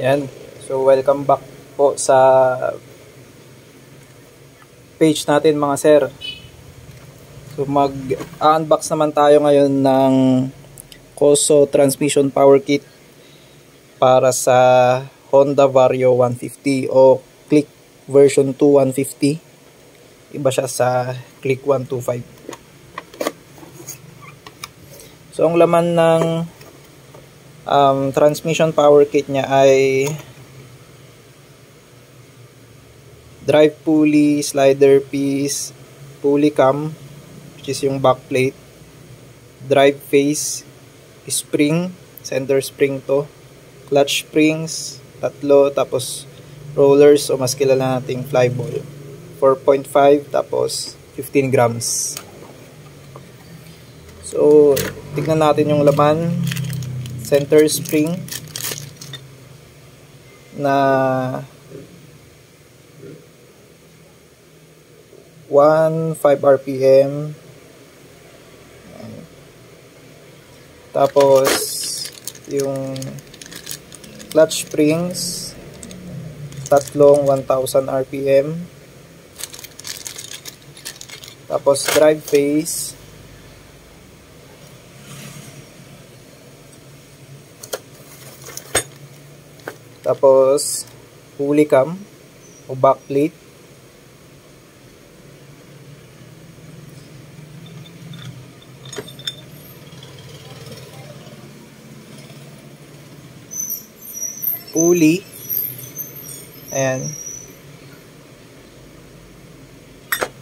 Yan. So, welcome back po sa page natin mga sir. So, mag-unbox naman tayo ngayon ng Koso Transmission Power Kit para sa Honda Vario 150 o Click version 2 150. Iba siya sa Click 125. So, ang laman ng transmission power kit niya ay drive pulley, slider piece, pulley cam, which is yung back plate, drive face, spring, center spring to, clutch springs, tatlo, tapos rollers o mas kilala nating flyball, 4.5, tapos 15 grams. So, tignan natin yung laman. Center spring na 1.5 RPM. Tapos yung clutch springs tatlong 1,000 RPM. Tapos drive face tapos pulley cam o back plate, pulley, ayan,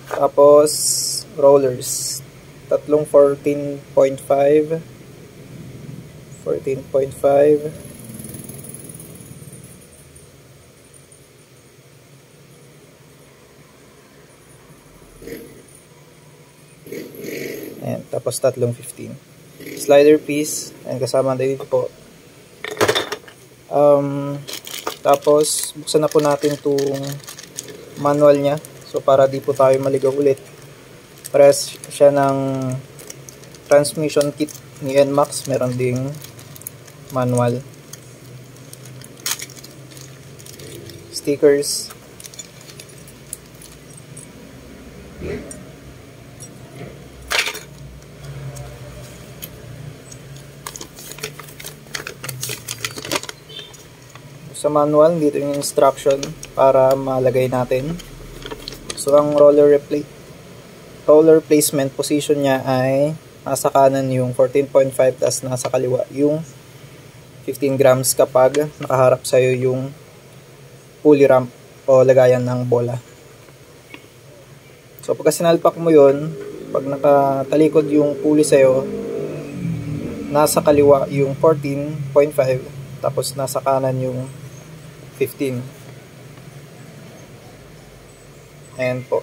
tapos rollers tatlong 14.5 ayan, tapos tatlong 15 slider piece, ayan, kasama din po. Tapos buksan na po natin itong manual nya, so para di po tayo maligaw ulit. Press siya ng transmission kit ni NMAX, meron ding manual, stickers, sa manual. Dito yung instruction para malagay natin. So ang roller placement position niya ay nasa kanan yung 14.5, tas nasa kaliwa yung 15 grams kapag nakaharap sa'yo yung pulley ramp o lagayan ng bola. So pagka sinalpak mo yun, pag nakatalikod yung pulley sa'yo, nasa kaliwa yung 14.5, tapos nasa kanan yung 15. Ayan po.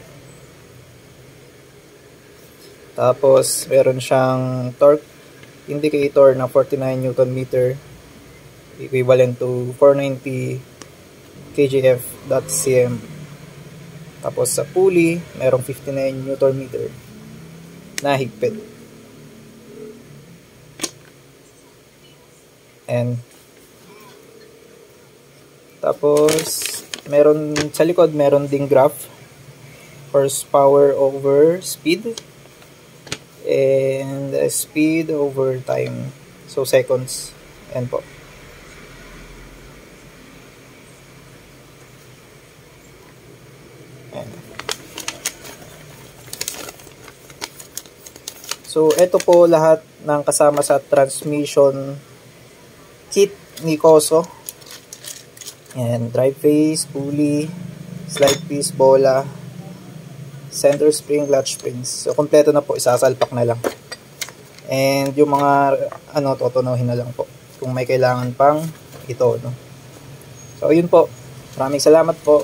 Tapos meron siyang torque indicator na 49 Newton meter, equivalent to 490 kgf.cm. Tapos sa pulley merong 59 Newton meter na higpit. And tapos meron sa likod, meron ding graph, horsepower over speed and speed over time, so seconds. Ayan po. Ayan. So ito po lahat ng kasama sa transmission kit ni Koso. And drive face, pulley, slide piece, bola, center spring, clutch springs. So kompleto na po, isasalpak na lang. And yung mga tutunuhin na lang po kung may kailangan pang ito, no? So yun po. Maraming salamat po.